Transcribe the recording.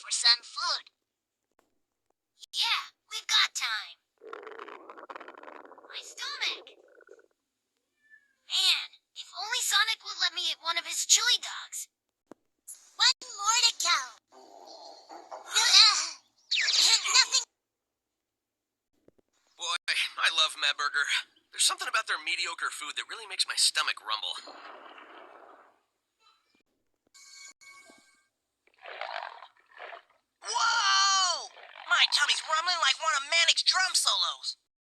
for some food. Yeah, we've got time. My stomach. Man, if only Sonic would let me eat one of his chili dogs. One more to go. Nothing. Boy, I love Mad Burger. There's something about their mediocre food that really makes my stomach rumble. Whoa! My tummy's rumbling like one of Manic's drum solos.